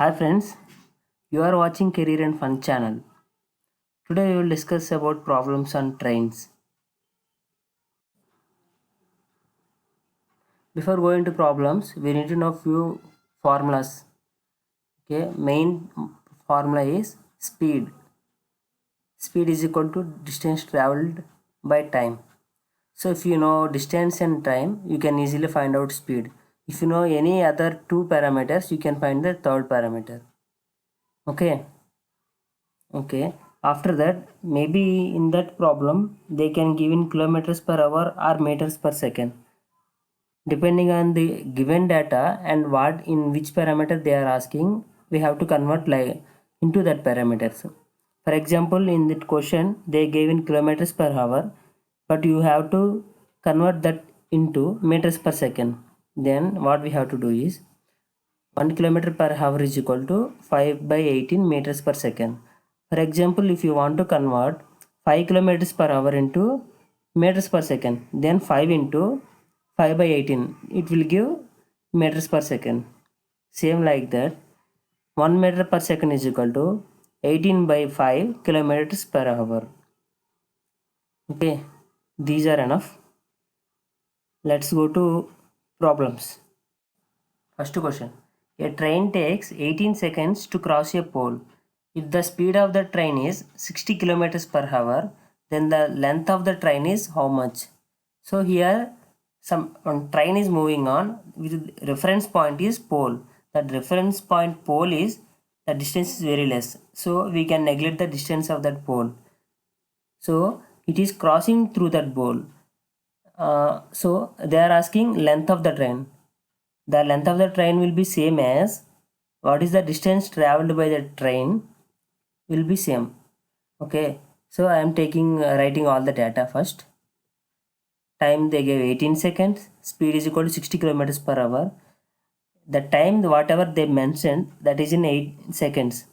Hi friends, you are watching Career and Fun channel. Today we will discuss about problems on trains. Before going to problems, we need to know few formulas. Okay, main formula is speed. Speed is equal to distance traveled by time. So if you know distance and time, you can easily find out speed. If you know any other two parameters, you can find the third parameter. Okay. Okay. After that, maybe in that problem, they can give in kilometers per hour or meters per second. Depending on the given data and what in which parameter they are asking, we have to convert like into that parameters. For example, in that question, they gave in kilometers per hour, but you have to convert that into meters per second. Then what we have to do is 1 kilometer per hour is equal to 5 by 18 meters per second. For example, if you want to convert 5 kilometers per hour into meters per second, then 5 into 5 by 18, it will give meters per second. Same like that, 1 meter per second is equal to 18 by 5 kilometers per hour. Okay, these are enough. Let's go to problems. First question. A train takes 18 seconds to cross a pole. If the speed of the train is 60 kilometers per hour, then the length of the train is how much? So here some train is moving on with reference point is pole. That reference point pole is the distance is very less. So we can neglect the distance of that pole. So it is crossing through that pole. So they are asking length of the train. The length of the train will be same as what is the distance traveled by the train will be same. Okay, so I am taking writing all the data first. Time they gave 18 seconds, speed is equal to 60 kilometers per hour. The time whatever they mentioned, that is in 8 seconds.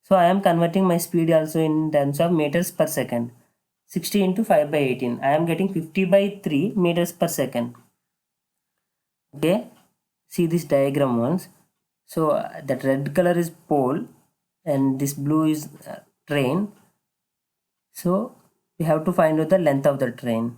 So I am converting my speed also in terms of meters per second. 60 into 5 by 18, I am getting 50 by 3 meters per second. Okay, see this diagram once. So that red color is pole and this blue is train. So we have to find out the length of the train.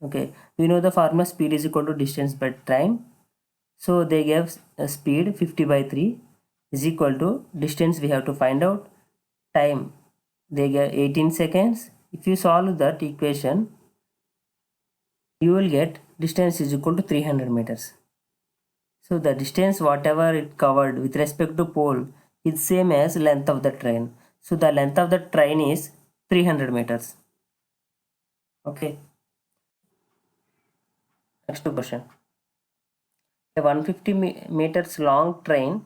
Okay, we know the formula speed is equal to distance by time. So they gave a speed 50 by 3 is equal to distance we have to find out, time they gave 18 seconds. If you solve that equation, you will get distance is equal to 300 meters. So the distance whatever it covered with respect to pole is same as length of the train. So the length of the train is 300 meters. Okay. Next question. A 150 meters long train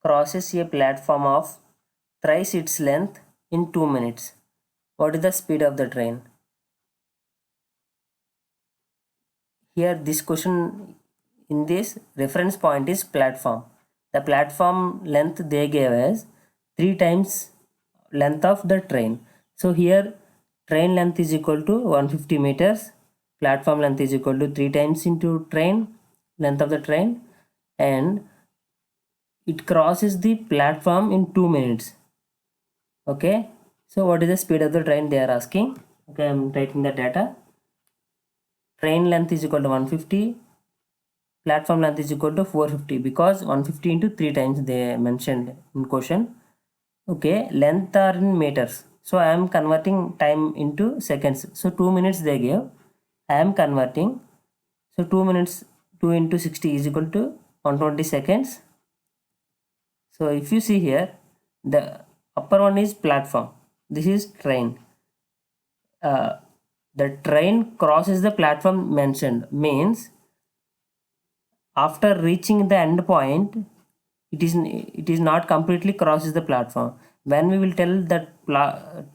crosses a platform of thrice its length in 2 minutes. What is the speed of the train? Here this question in this reference point is platform. The platform length they gave as 3 times length of the train. So here train length is equal to 150 meters, platform length is equal to 3 times into train length of the train, and it crosses the platform in 2 minutes. Okay, so what is the speed of the train they are asking? Okay, I'm writing the data. Train length is equal to 150, platform length is equal to 450 because 150 into 3 times they mentioned in question. Okay, length are in meters, so I am converting time into seconds. So 2 minutes they gave, I am converting. So 2 minutes, 2 into 60 is equal to 120 seconds. So if you see here, the upper one is platform, this is train. The train crosses the platform mentioned means after reaching the end point, it is not completely crosses the platform. When we will tell that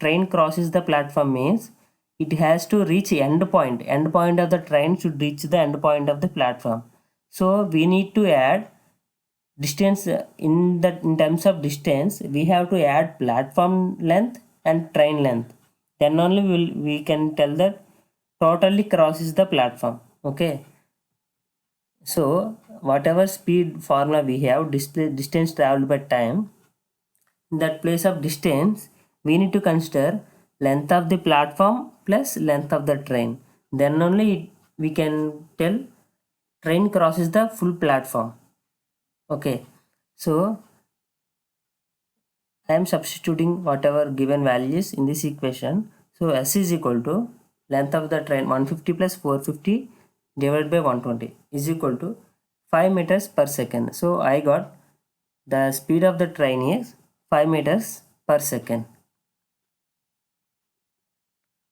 train crosses the platform means it has to reach end point. End point of the train should reach the end point of the platform. So we need to add distance in terms of distance. We have to add platform length and train length. Then only we can tell that totally crosses the platform. Okay. So whatever speed formula we have, distance traveled by time, in that place of distance we need to consider length of the platform plus length of the train. Then only we can tell train crosses the full platform. Okay, so I am substituting whatever given values in this equation. So S is equal to length of the train 150 plus 450 divided by 120 is equal to 5 meters per second. So I got the speed of the train is 5 meters per second.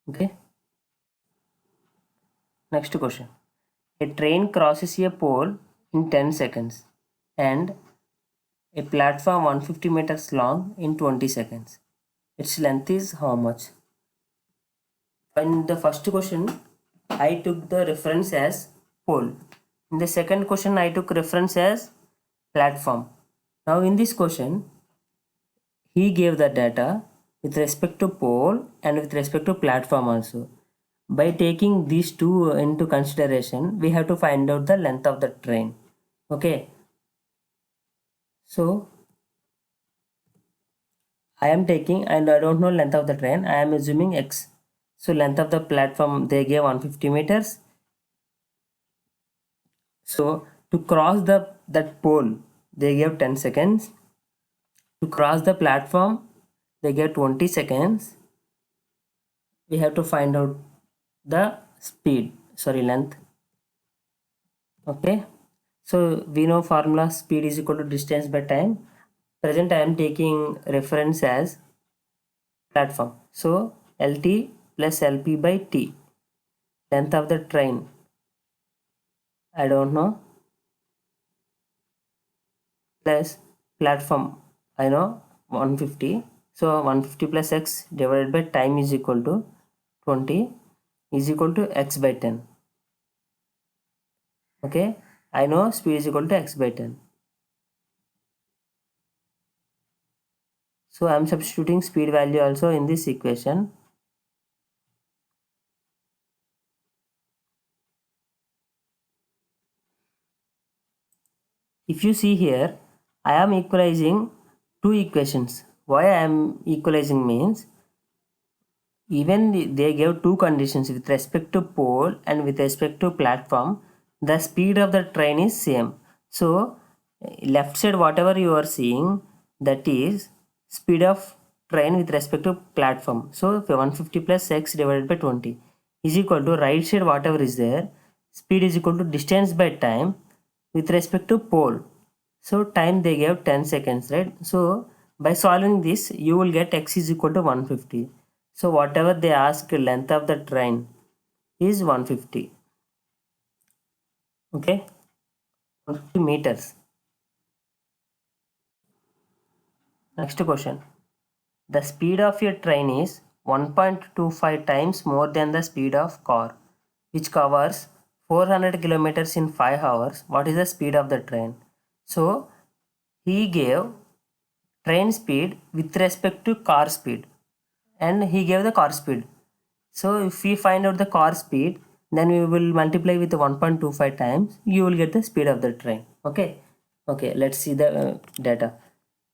Okay. Next question. A train crosses a pole in 10 seconds and a platform 150 meters long in 20 seconds. Its length is how much? In the first question, I took the reference as pole. In the second question, I took reference as platform. Now in this question, he gave the data with respect to pole and with respect to platform also. By taking these two into consideration, we have to find out the length of the train. Okay. So I am taking, and I don't know length of the train, I am assuming x. So length of the platform they gave 150 meters. So to cross that pole they gave 10 seconds. To cross the platform they gave 20 seconds. We have to find out the length. Okay, so we know formula speed is equal to distance by time. Present I am taking reference as platform. So LT plus LP by T. Length of the train I don't know, plus platform I know 150. So 150 plus x divided by time is equal to 20 is equal to x by 10. Okay, I know speed is equal to x by 10. So I am substituting speed value also in this equation. If you see here, I am equalizing two equations. Why I am equalizing means, even they gave two conditions with respect to pole and with respect to platform, the speed of the train is same. So left side whatever you are seeing, that is speed of train with respect to platform. So 150 plus x divided by 20 is equal to right side whatever is there, speed is equal to distance by time with respect to pole. So time they gave 10 seconds, right? So by solving this you will get x is equal to 150. So whatever they ask length of the train is 150. Okay, 150 meters. Next question. The speed of a train is 1.25 times more than the speed of car, which covers 400 kilometers in 5 hours. What is the speed of the train? So he gave train speed with respect to car speed, and he gave the car speed. So if we find out the car speed, then we will multiply with 1.25 times, you will get the speed of the train. Okay, let's see the data.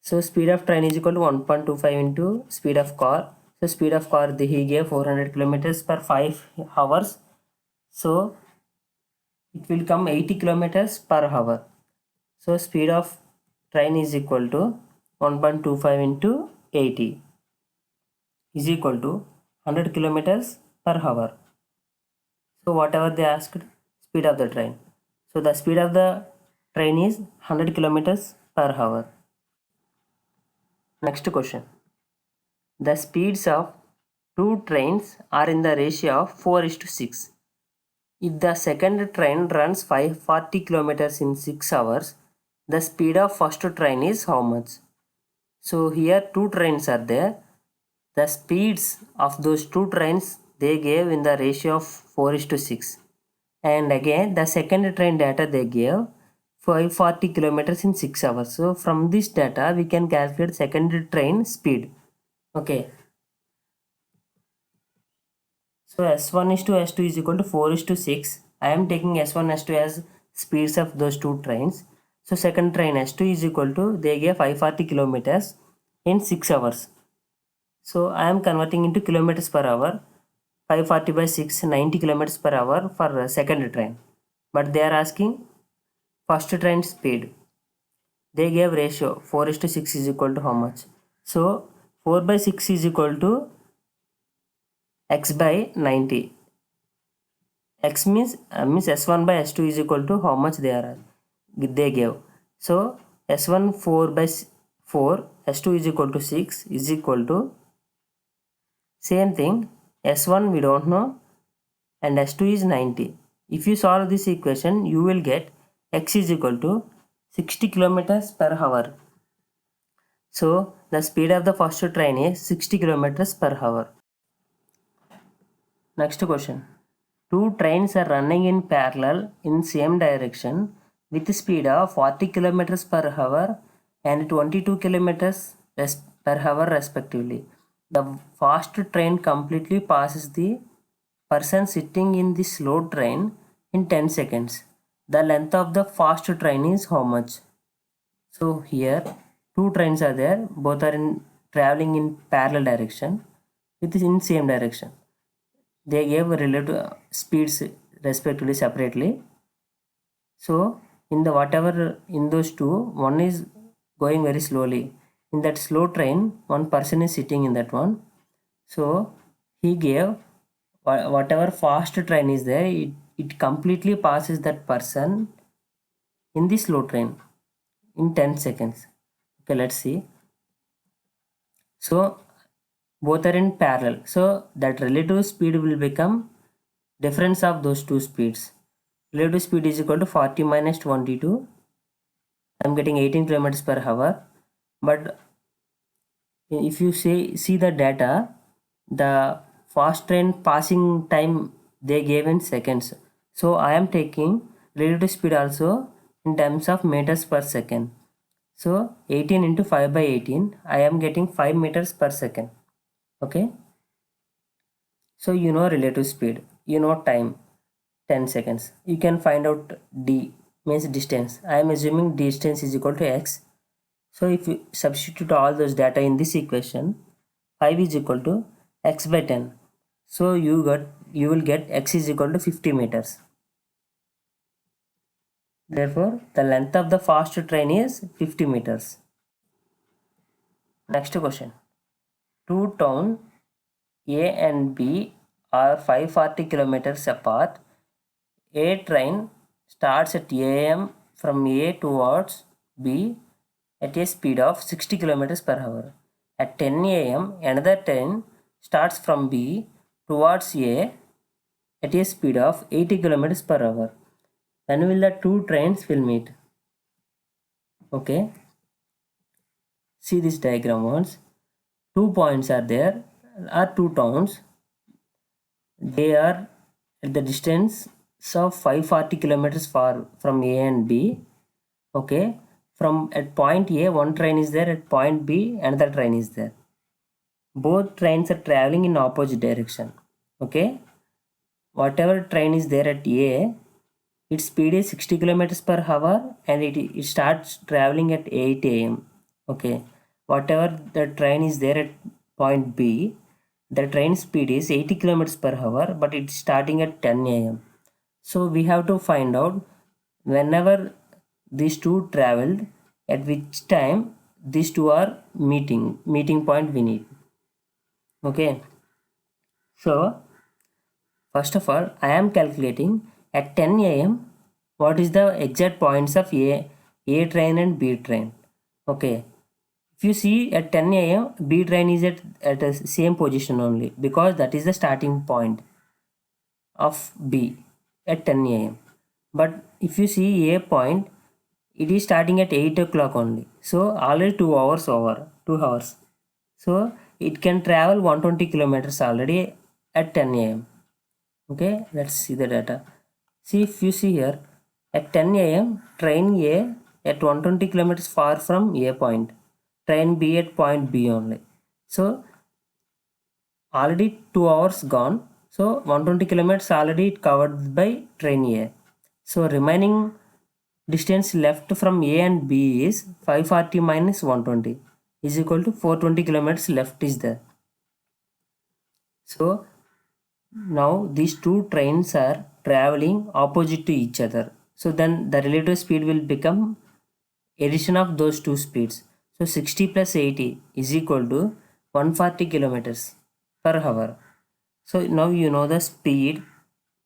So speed of train is equal to 1.25 into speed of car. So speed of car he gave 400 kilometers per 5 hours. So it will come 80 kilometers per hour. So speed of train is equal to 1.25 into 80 is equal to 100 kilometers per hour. So whatever they asked, speed of the train. So the speed of the train is 100 kilometers per hour. Next question. The speeds of two trains are in the ratio of 4:6. If the second train runs 540 kilometers in 6 hours, the speed of first train is how much? So here two trains are there. The speeds of those two trains they gave in the ratio of 4:6. And again the second train data they gave 540 kilometers in 6 hours. So from this data we can calculate second train speed. Okay. So S1 is to S2 is equal to 4:6. I am taking S1 S2 as speeds of those two trains. So second train S2 is equal to, they gave 540 kilometers in 6 hours. So I am converting into kilometers per hour. 540 by 6, 90 kilometers per hour for second train. But they are asking first train speed. They gave ratio 4 is to 6 is equal to how much? So 4 by 6 is equal to x by 90. X means S1 by S2 is equal to how much they gave. So S1 4 by 4, S2 is equal to 6 is equal to, same thing, S1 we don't know and S2 is 90. If you solve this equation, you will get x is equal to 60 kilometers per hour. So the speed of the first train is 60 kilometers per hour. Next question. Two trains are running in parallel in same direction with speed of 40 kilometers per hour and 22 kilometers per hour respectively. The fast train completely passes the person sitting in the slow train in 10 seconds. The length of the fast train is how much? So here two trains are there, both are traveling in parallel direction with in same direction. They gave relative speeds respectively separately. So in the whatever in those two, one is going very slowly. In that slow train, one person is sitting in that one. So he gave whatever fast train is there, it completely passes that person in the slow train in 10 seconds. Okay, let's see. So both are in parallel, so that relative speed will become difference of those two speeds. Relative speed is equal to 40 minus 22. I am getting 18 kilometers per hour. But if you see the data, the fast train passing time they gave in seconds. So I am taking relative speed also in terms of meters per second. So 18 into 5 by 18, I am getting 5 meters per second. Okay. So you know relative speed, you know time, 10 seconds. You can find out d means distance. I am assuming distance is equal to x. So if you substitute all those data in this equation, 5 is equal to x by 10. So you will get x is equal to 50 meters. Therefore, the length of the fast train is 50 meters. Next question. Two towns A and B are 540 kilometers apart. A train starts at AM from A towards B at a speed of 60 kilometers per hour. At 10 AM, another train starts from B towards A at a speed of 80 kilometers per hour. When will the two trains will meet? Okay. See this diagram once. 2 points are there, are two towns. They are at the distance of 540 kilometers far from A and B. Okay. From at point A, one train is there, at point B, another train is there. Both trains are traveling in opposite direction. Okay. Whatever train is there at A, its speed is 60 kilometers per hour and it starts traveling at 8 AM. Okay. Whatever the train is there at point B, the train speed is 80 kilometers per hour, but it's starting at 10 AM. So we have to find out whenever these two traveled, at which time these two are meeting point we need. Okay. So first of all, I am calculating at 10 AM what is the exact points of A train and B train. Okay. If you see at 10 AM, B train is at the same position only because that is the starting point of B at 10 AM. But if you see A point, it is starting at 8 o'clock only. So already 2 hours over, 2 hours. So it can travel 120 kilometers already at 10 AM. Okay, let's see the data. See, if you see here at 10 AM, train A at 120 kilometers far from A point, train B at point B only. So already 2 hours gone. So 120 kilometers already covered by train A. So remaining distance left from A and B is 540 minus 120 is equal to 420 kilometers left is there. So now these two trains are traveling opposite to each other. So then the relative speed will become addition of those two speeds. So 60 plus 80 is equal to 140 kilometers per hour. So now you know the speed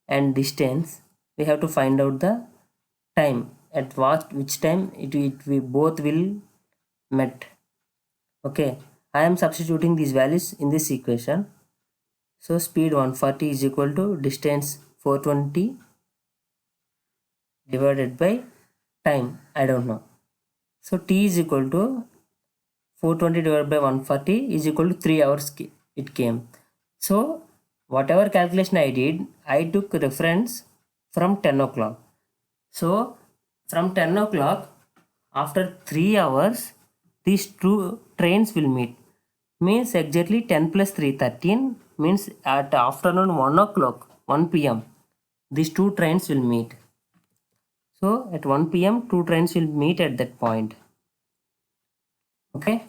and distance. We have to find out the time at which time we both will met. Okay, I am substituting these values in this equation. So speed 140 is equal to distance 420 divided by time, I don't know. So t is equal to 420 divided by 140 is equal to 3 hours it came. So whatever calculation I did, I took reference from 10 o'clock. So from 10 o'clock, after 3 hours, these two trains will meet. Means exactly 10 plus 3, 13, means at afternoon 1 o'clock, 1 p.m. These two trains will meet. So at 1 p.m. two trains will meet at that point. Okay.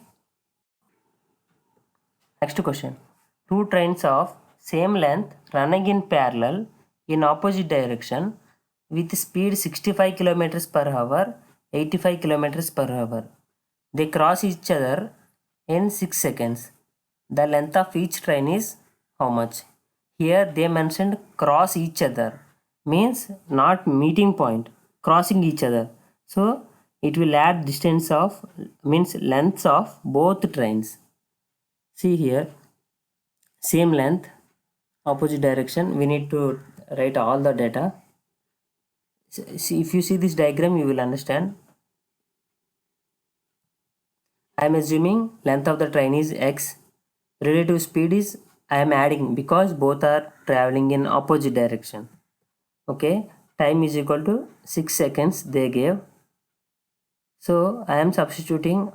Next question. Two trains of same length running in parallel in opposite direction with speed 65 kilometers per hour, 85 kilometers per hour. They cross each other in 6 seconds. The length of each train is how much? Here they mentioned cross each other, means not meeting point, crossing each other. So it will add distance of, means lengths of both trains. See here, same length, opposite direction. We need to write all the data. See, if you see this diagram, you will understand. I am assuming length of the train is x. Relative speed is I am adding because both are traveling in opposite direction. Okay, time is equal to 6 seconds they gave. So I am substituting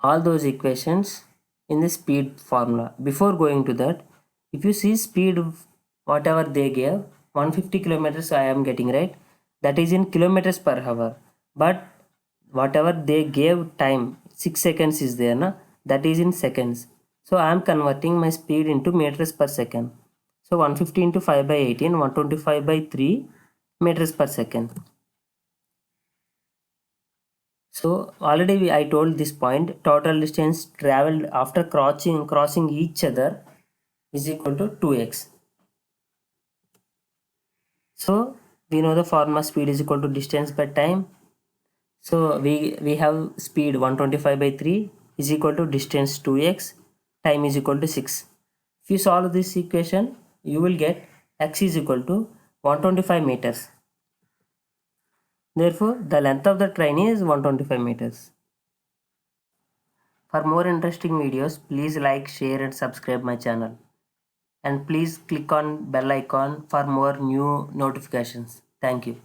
all those equations in the speed formula. Before going to that, if you see speed whatever they gave, 150 kilometers I am getting, right? That is in kilometers per hour. But whatever they gave time, 6 seconds is there, na? That is in seconds. So I am converting my speed into meters per second. So 150 into 5 by 18, 125 by 3 meters per second. So already I told this point, total distance traveled after crossing each other is equal to 2x. So we know the formula speed is equal to distance by time. So we have speed 125 by 3 is equal to distance 2x, time is equal to 6. If you solve this equation, you will get x is equal to 125 meters. Therefore, the length of the train is 125 meters. For more interesting videos, please like, share and subscribe my channel. And please click on bell icon for more new notifications. Thank you.